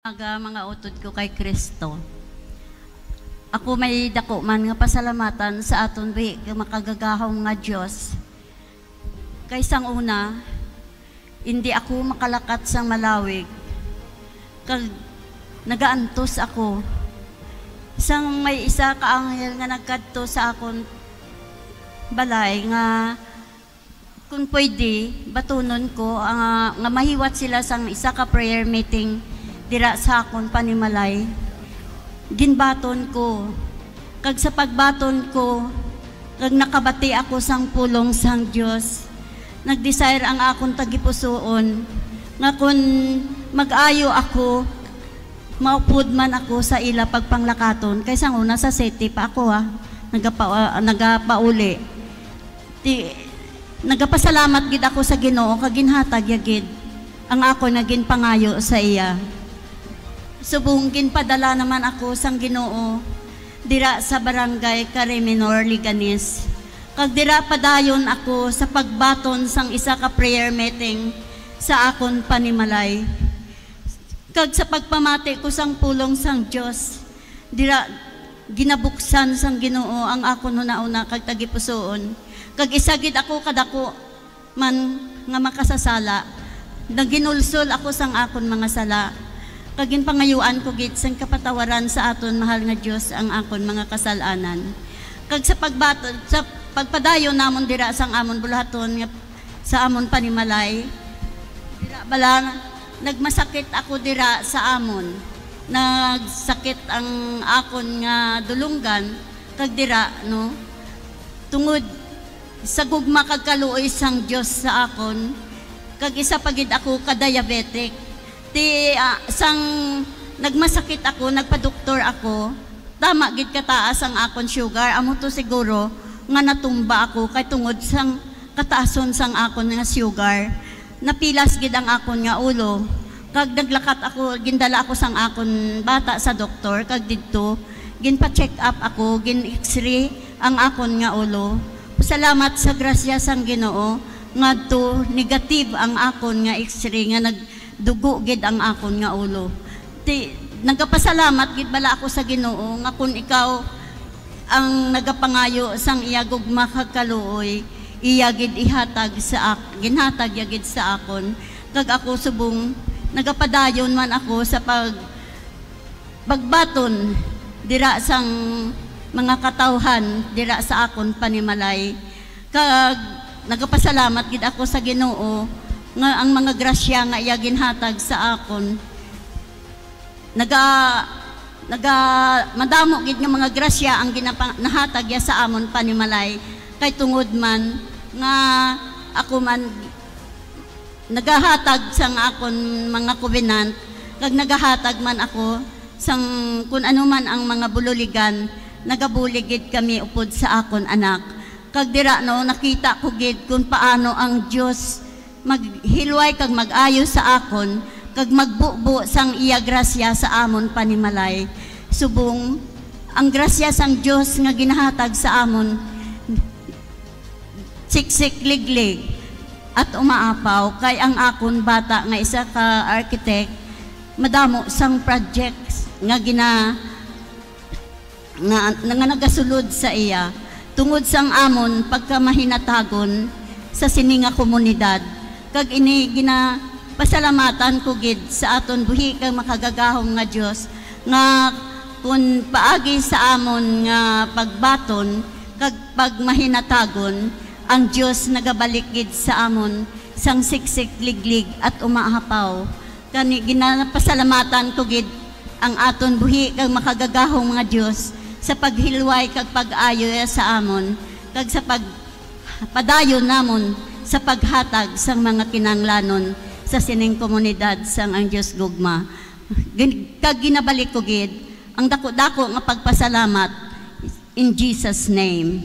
Mga utod ko kay Kristo. Ako may dako man nga pasalamatan sa aton bi makagagahong nga Dios. Kaysang una, hindi ako makalakat sang malawig. Kag nagaantos ako. Sang may isa ka anghel nga nagkadto sa akon balay nga kung pwede batunon ko nga mahiwat sila sang isa ka prayer meeting dira sa akon panimalay. Ginbaton ko. Kag sa pagbaton ko, kag nakabati ako sang pulong sang Dios. Nagdesire ang akon tagipusoon nga kun mag-ayo ako, maupod man ako sa ila pagpanglakaton. Kaysa una sa city pa ako nagapauli. Nagapasalamat gid ako sa Ginoo kag ginhatag yagid ang ako naging pangayo sa iya. Subong ginpadala naman ako sang Ginoo dira sa barangay Cariminor, Liganis. Kag dira padayon ako sa pagbaton sang isa ka prayer meeting sa akon panimalay. Kag sa pagpamati ko sang pulong sang Dios, dira ginabuksan sang Ginoo ang akon una-una kag tagipusoon. Kag isagid ako kadako man nga makasasala. Naginulsol ako sang akon mga sala. Kagin pangayuan ko gid sang kapatawaran sa aton mahal nga Dios ang akon mga kasalanan. Kag sa pagpadayon namon dira sang amon bulahaton nga sa amon panimalay, dira bala nagmasakit ako dira sa amon. Nagsakit ang akon nga dulunggan kag dira no tungod sa gugma kag kaluoy sang Dios sa akon, kag isa pagid ako ka-diabetic. Sang nagmasakit ako, nagpa-doktor ako, tama gid kataas ang akon sugar. Amo to siguro nga natumba ako kay tungod sang kataason sang akon nga sugar. Napilas gid ang akon nga ulo. Kag naglakat ako, gindala ako sang akon bata sa doktor, kag didto ginpa-check up ako, gin-x-ray ang akon nga ulo. Salamat sa grasya sang Ginoo ngadto negative ang akon nga x-ray nga dugo gid ang akon nga ulo. Nagapasalamat gid bala ako sa Ginoo nga kun ikaw ang nagapangayo sang iya gugma kag kaluoy, iya gid ihatag sa ginhatag yagid sa akon. Kag ako subong nagapadayon man ako sa pagbaton dira sang mga katawhan dira sa akon panimalay. Kag nagapasalamat gid ako sa Ginoo nga ang mga grasya nga iya ginhatag sa akon madamo gid nga mga grasya ang nahatag ya sa amon panimalay kay tungod man nga ako man nagahatag sang akon mga covenant kag nagahatag man ako sang kun ano man ang mga bululigan nagabulig gid kami upod sa akon anak. Kag dira no nakita ko gid kung paano ang Dios maghilway kag mag-ayo sa akon kag magbubo sang iya grasya sa amon panimalay. Subong ang grasya sang Dios nga ginahatag sa amon siksik liglig at umaapaw kay ang akon bata nga isa ka architect madamo sang projects nga nagasulod sa iya tungod sang amon pagkamahinatagon sa sininga komunidad. Kag ini pasalamatan ko gid sa aton buhi kag makagagahong nga Dios nga kun paagi sa amon nga pagbaton kag pagmahinatagon ang Dios nagabalik gid sa amon sang siksik liglig at umaapaw. Kani ginapasalamatan ko gid ang aton buhi kag makagagahong nga Dios sa paghilway kag pag-ayo sa amon kag sa padayon namon sa paghatag sang mga kinanglanon sa sining komunidad sang ang Dios gugma. Kag ginabalik ko gid ang dako-dako nga pagpasalamat in Jesus name.